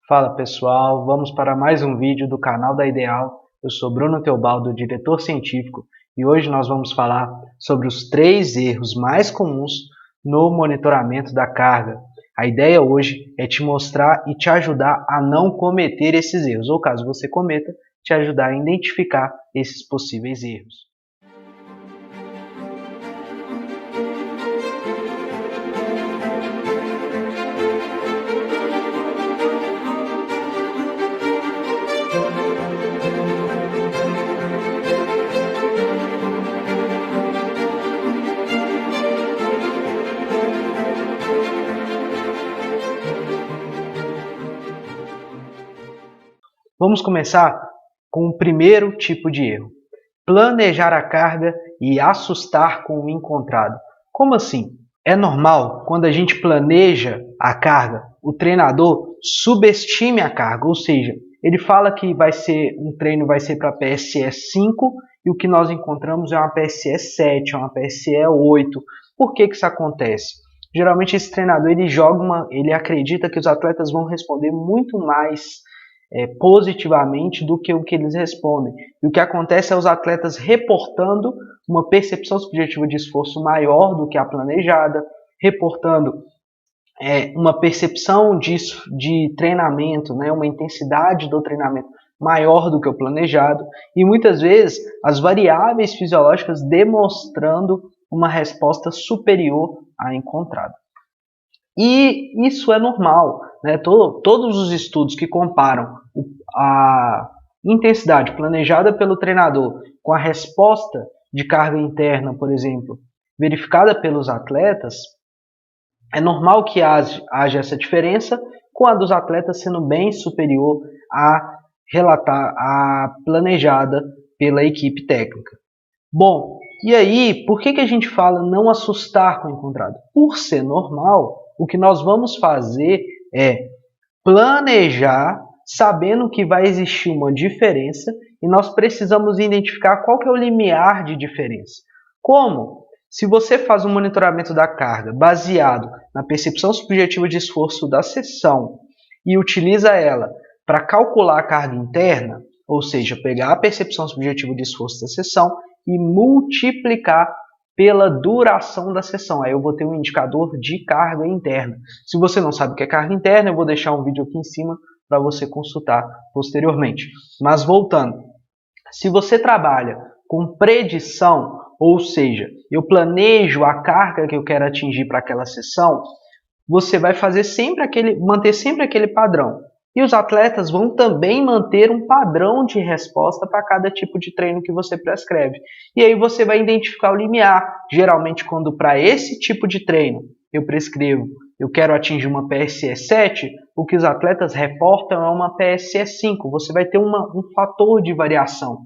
Fala pessoal, vamos para mais um vídeo do canal da Ideal. Eu sou Bruno Teobaldo, diretor científico, e hoje nós vamos falar sobre os 3 erros mais comuns no monitoramento da carga. A ideia hoje é te mostrar e te ajudar a não cometer esses erros, ou caso você cometa, te ajudar a identificar esses possíveis erros. Vamos começar com o primeiro tipo de erro: planejar a carga e assustar com o encontrado. Como assim? É normal, quando a gente planeja a carga, o treinador subestime a carga, ou seja, ele fala que um treino vai ser para PSE 5 e o que nós encontramos é uma PSE 7, uma PSE 8. Por que isso acontece? Geralmente esse treinador ele acredita que os atletas vão responder muito mais positivamente do que o que eles respondem. E o que acontece é os atletas reportando uma percepção subjetiva de esforço maior do que a planejada, reportando uma percepção de treinamento, né, uma intensidade do treinamento maior do que o planejado, e muitas vezes as variáveis fisiológicas demonstrando uma resposta superior à encontrada. E isso é normal, né? Todos os estudos que comparam a intensidade planejada pelo treinador com a resposta de carga interna, por exemplo, verificada pelos atletas, é normal que haja essa diferença, com a dos atletas sendo bem superior à planejada pela equipe técnica. Bom, e aí, por que a gente fala não assustar com o encontrado? Por ser normal, o que nós vamos fazer é planejar sabendo que vai existir uma diferença e nós precisamos identificar qual que é o limiar de diferença. Como? Se você faz um monitoramento da carga baseado na percepção subjetiva de esforço da seção e utiliza ela para calcular a carga interna, ou seja, pegar a percepção subjetiva de esforço da seção e multiplicar pela duração da sessão. Aí eu vou ter um indicador de carga interna. Se você não sabe o que é carga interna, eu vou deixar um vídeo aqui em cima para você consultar posteriormente. Mas voltando, se você trabalha com predição, ou seja, eu planejo a carga que eu quero atingir para aquela sessão, você vai manter sempre aquele padrão. E os atletas vão também manter um padrão de resposta para cada tipo de treino que você prescreve. E aí você vai identificar o limiar. Geralmente, quando para esse tipo de treino eu quero atingir uma PSE 7, o que os atletas reportam é uma PSE 5. Você vai ter um fator de variação.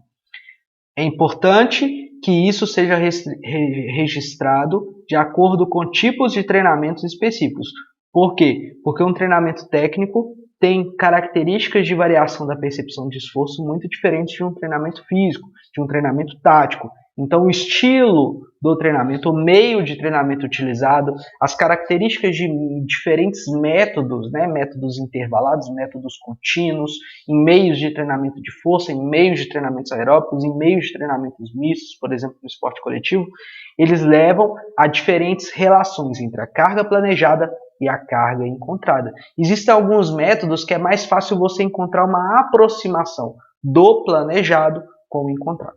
É importante que isso seja registrado de acordo com tipos de treinamentos específicos. Por quê? Porque um treinamento técnico tem características de variação da percepção de esforço muito diferentes de um treinamento físico, de um treinamento tático. Então, o estilo do treinamento, o meio de treinamento utilizado, as características de diferentes métodos, né? Métodos intervalados, métodos contínuos, em meios de treinamento de força, em meios de treinamentos aeróbicos, em meios de treinamentos mistos, por exemplo, no esporte coletivo, eles levam a diferentes relações entre a carga planejada e a carga encontrada. Existem alguns métodos que é mais fácil você encontrar uma aproximação do planejado com o encontrado.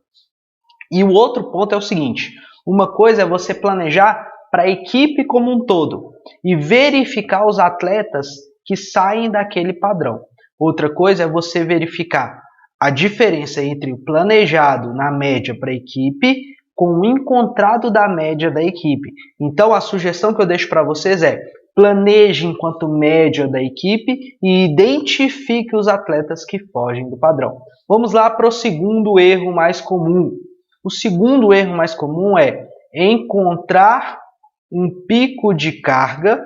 E o outro ponto é o seguinte: uma coisa é você planejar para a equipe como um todo e verificar os atletas que saem daquele padrão. Outra coisa é você verificar a diferença entre o planejado na média para a equipe com o encontrado da média da equipe. Então a sugestão que eu deixo para vocês é: planeje enquanto média da equipe e identifique os atletas que fogem do padrão. Vamos lá para o segundo erro mais comum. O segundo erro mais comum é encontrar um pico de carga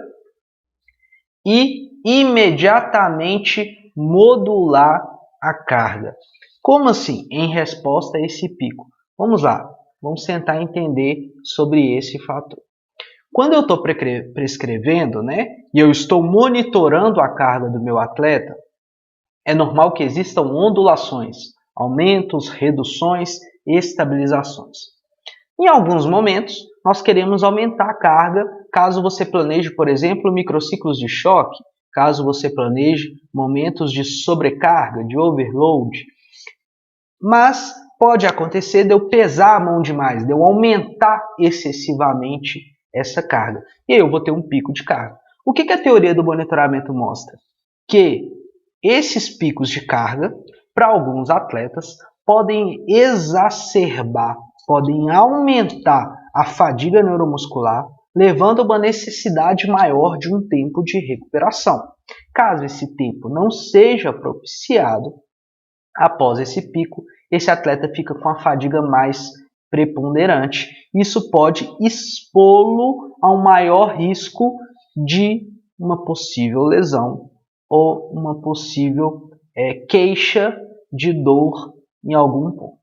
e imediatamente modular a carga. Como assim? Em resposta a esse pico. Vamos lá, vamos tentar entender sobre esse fator. Quando eu estou prescrevendo, né, e eu estou monitorando a carga do meu atleta, É normal que existam ondulações, aumentos, reduções, estabilizações. Em alguns momentos, nós queremos aumentar a carga, caso você planeje, por exemplo, microciclos de choque, caso você planeje momentos de sobrecarga, de overload. Mas pode acontecer de eu pesar a mão demais, de eu aumentar excessivamente essa carga. E aí eu vou ter um pico de carga. O que a teoria do monitoramento mostra? Que esses picos de carga, para alguns atletas, podem exacerbar, podem aumentar a fadiga neuromuscular, levando a uma necessidade maior de um tempo de recuperação. Caso esse tempo não seja propiciado, após esse pico, esse atleta fica com a fadiga mais preponderante. Isso pode expô-lo a um maior risco de uma possível lesão ou uma possível queixa de dor em algum ponto.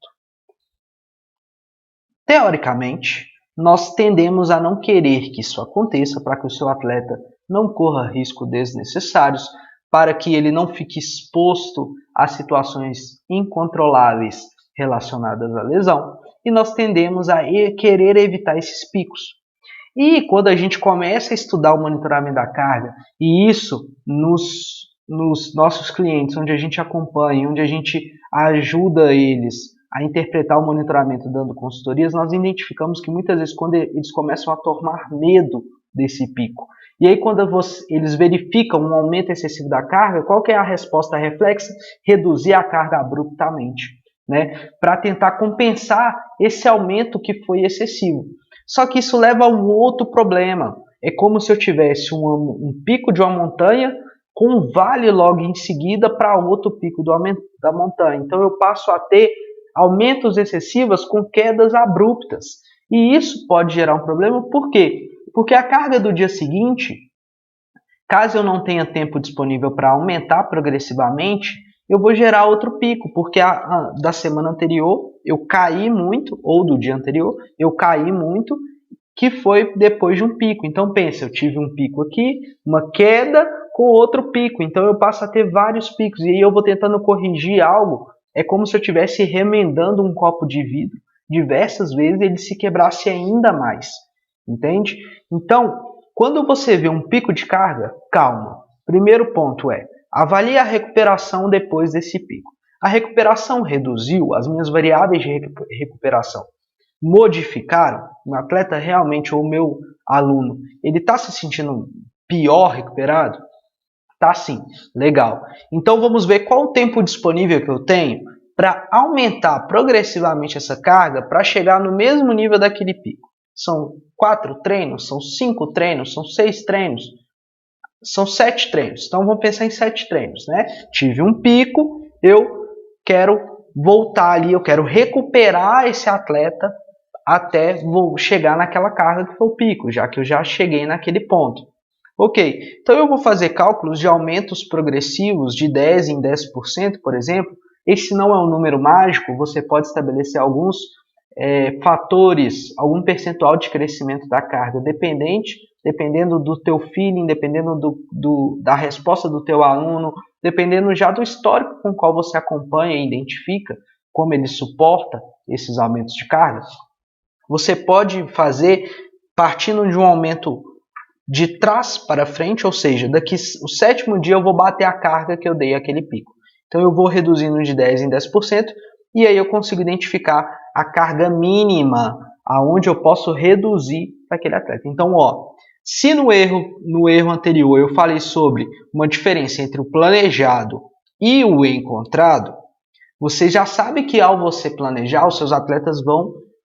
Teoricamente, nós tendemos a não querer que isso aconteça para que o seu atleta não corra riscos desnecessários, para que ele não fique exposto a situações incontroláveis relacionadas à lesão, e nós tendemos a querer evitar esses picos. E quando a gente começa a estudar o monitoramento da carga, e isso nos nossos clientes, onde a gente acompanha, onde a gente ajuda eles a interpretar o monitoramento dando consultorias, nós identificamos que muitas vezes quando eles começam a tomar medo desse pico, e aí quando eles verificam um aumento excessivo da carga, qual que é a resposta reflexa? Reduzir a carga abruptamente, né? Para tentar compensar esse aumento que foi excessivo. Só que isso leva a um outro problema. É como se eu tivesse um pico de uma montanha com um vale logo em seguida para outro pico da montanha. Então eu passo a ter aumentos excessivos com quedas abruptas. E isso pode gerar um problema, por quê? Porque a carga do dia seguinte, caso eu não tenha tempo disponível para aumentar progressivamente, eu vou gerar outro pico, porque da semana anterior eu caí muito, ou do dia anterior, eu caí muito, que foi depois de um pico. Então pensa, eu tive um pico aqui, uma queda com outro pico, então eu passo a ter vários picos, e aí eu vou tentando corrigir algo, é como se eu estivesse remendando um copo de vidro diversas vezes e ele se quebrasse ainda mais, entende? Então, quando você vê um pico de carga, calma. Primeiro ponto é, avalie a recuperação depois desse pico. A recuperação reduziu, as minhas variáveis de recuperação modificaram? O atleta realmente, ou o meu aluno, ele está se sentindo pior recuperado? Tá sim, legal. Então vamos ver qual o tempo disponível que eu tenho para aumentar progressivamente essa carga para chegar no mesmo nível daquele pico. São 4 treinos, são 5 treinos, são 6 treinos, são 7 treinos. Então vamos pensar em 7 treinos, né? Tive um pico, eu quero voltar ali, eu quero recuperar esse atleta até vou chegar naquela carga que foi o pico, já que eu já cheguei naquele ponto. Ok, então eu vou fazer cálculos de aumentos progressivos de 10 em 10%, por exemplo. Esse não é um número mágico, você pode estabelecer alguns fatores, algum percentual de crescimento da carga dependendo do teu feeling, dependendo da resposta do teu aluno, dependendo já do histórico com o qual você acompanha e identifica como ele suporta esses aumentos de carga. Você pode fazer partindo de um aumento de trás para frente, ou seja, daqui o 7º dia eu vou bater a carga que eu dei àquele pico. Então eu vou reduzindo de 10 em 10% e aí eu consigo identificar a carga mínima aonde eu posso reduzir para aquele atleta. Então, se no erro anterior eu falei sobre uma diferença entre o planejado e o encontrado, você já sabe que ao você planejar, os seus atletas vão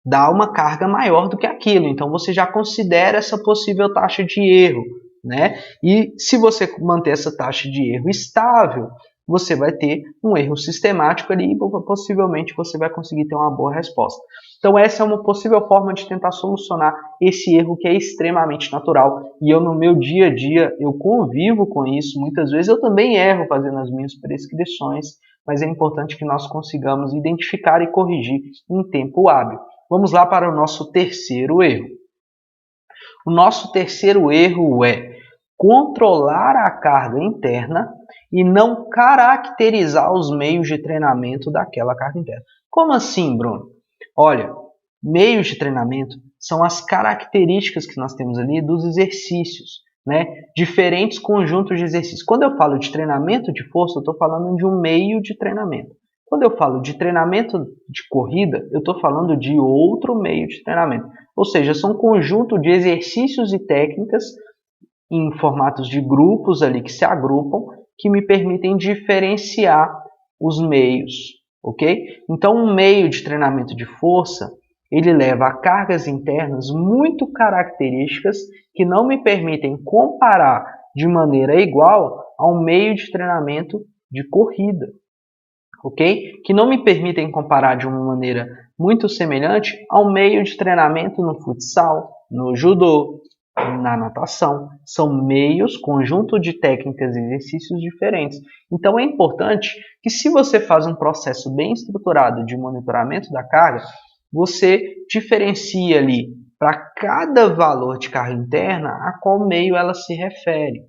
dar uma carga maior do que aquilo. Então você já considera essa possível taxa de erro, né? E se você manter essa taxa de erro estável, você vai ter um erro sistemático ali e possivelmente você vai conseguir ter uma boa resposta. Então essa é uma possível forma de tentar solucionar esse erro que é extremamente natural. E eu no meu dia a dia, eu convivo com isso. Muitas vezes eu também erro fazendo as minhas prescrições, mas é importante que nós consigamos identificar e corrigir em tempo hábil. Vamos lá para o nosso terceiro erro. O nosso terceiro erro é controlar a carga interna e não caracterizar os meios de treinamento daquela carga interna. Como assim, Bruno? Olha, meios de treinamento são as características que nós temos ali dos exercícios, né? Diferentes conjuntos de exercícios. Quando eu falo de treinamento de força, eu estou falando de um meio de treinamento. Quando eu falo de treinamento de corrida, eu estou falando de outro meio de treinamento. Ou seja, são um conjunto de exercícios e técnicas em formatos de grupos ali que se agrupam, que me permitem diferenciar os meios, ok? Então, um meio de treinamento de força, ele leva a cargas internas muito características que não me permitem comparar de maneira igual a um meio de treinamento de corrida, ok? Que não me permitem comparar de uma maneira muito semelhante a um meio de treinamento no futsal, no judô, na natação. São meios, conjunto de técnicas e exercícios diferentes. Então é importante que, se você faz um processo bem estruturado de monitoramento da carga, você diferencia ali para cada valor de carga interna a qual meio ela se refere.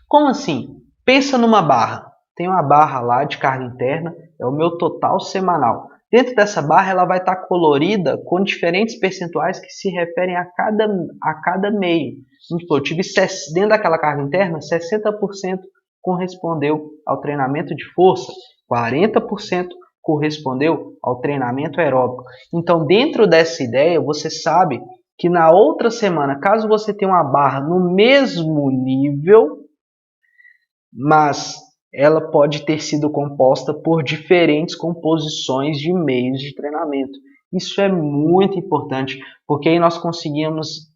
Como assim? Pensa numa barra. Tem uma barra lá de carga interna, é o meu total semanal. Dentro dessa barra ela vai estar colorida com diferentes percentuais que se referem a cada meio. Eu tive dentro daquela carga interna, 60% correspondeu ao treinamento de força, 40% correspondeu ao treinamento aeróbico. Então, dentro dessa ideia, você sabe que na outra semana, caso você tenha uma barra no mesmo nível, mas ela pode ter sido composta por diferentes composições de meios de treinamento. Isso é muito importante, porque aí nós conseguimos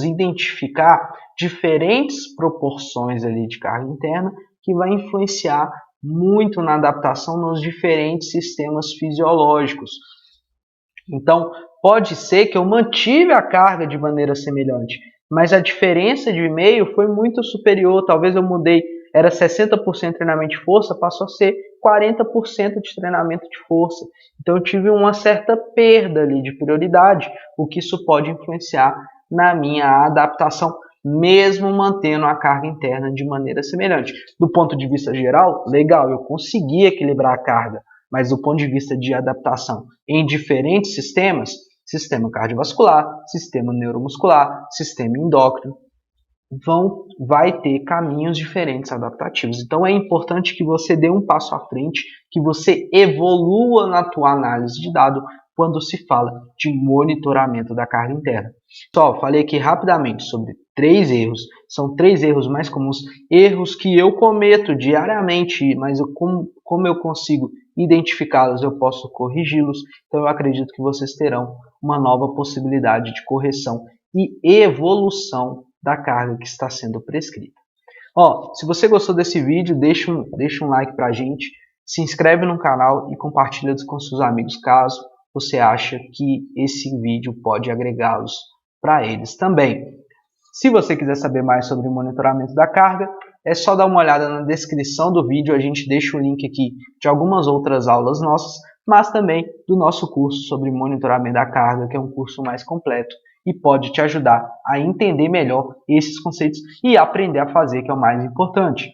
identificar diferentes proporções ali de carga interna que vai influenciar muito na adaptação nos diferentes sistemas fisiológicos. Então, pode ser que eu mantive a carga de maneira semelhante, mas a diferença de meio foi muito superior. Talvez eu mudei, era 60% de treinamento de força, passou a ser 40% de treinamento de força. Então eu tive uma certa perda ali de prioridade, o que isso pode influenciar na minha adaptação, mesmo mantendo a carga interna de maneira semelhante. Do ponto de vista geral, legal, eu consegui equilibrar a carga, mas do ponto de vista de adaptação em diferentes sistemas, sistema cardiovascular, sistema neuromuscular, sistema endócrino, vai ter caminhos diferentes adaptativos. Então é importante que você dê um passo à frente, que você evolua na tua análise de dado quando se fala de monitoramento da carga interna. Só falei aqui rapidamente sobre 3 erros. São 3 erros mais comuns, erros que eu cometo diariamente, mas como eu consigo identificá-los, eu posso corrigi-los. Então eu acredito que vocês terão uma nova possibilidade de correção e evolução da carga que está sendo prescrita. Se você gostou desse vídeo, deixa um like pra gente, se inscreve no canal e compartilha com seus amigos caso você acha que esse vídeo pode agregá-los para eles também. Se você quiser saber mais sobre o monitoramento da carga, é só dar uma olhada na descrição do vídeo, a gente deixa o link aqui de algumas outras aulas nossas, mas também do nosso curso sobre monitoramento da carga, que é um curso mais completo e pode te ajudar a entender melhor esses conceitos e aprender a fazer, que é o mais importante.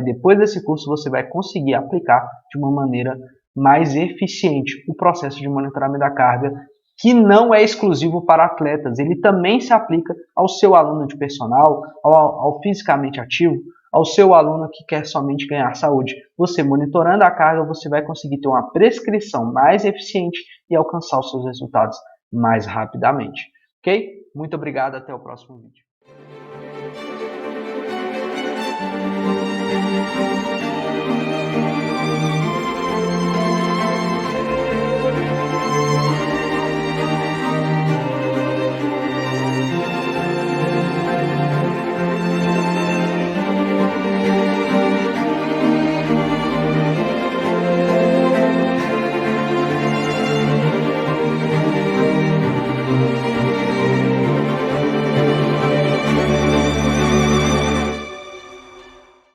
Depois desse curso, você vai conseguir aplicar de uma maneira mais eficiente o processo de monitoramento da carga, que não é exclusivo para atletas, ele também se aplica ao seu aluno de personal, ao fisicamente ativo, ao seu aluno que quer somente ganhar saúde. Você monitorando a carga, você vai conseguir ter uma prescrição mais eficiente e alcançar os seus resultados mais rapidamente. Ok? Muito obrigado, até o próximo vídeo.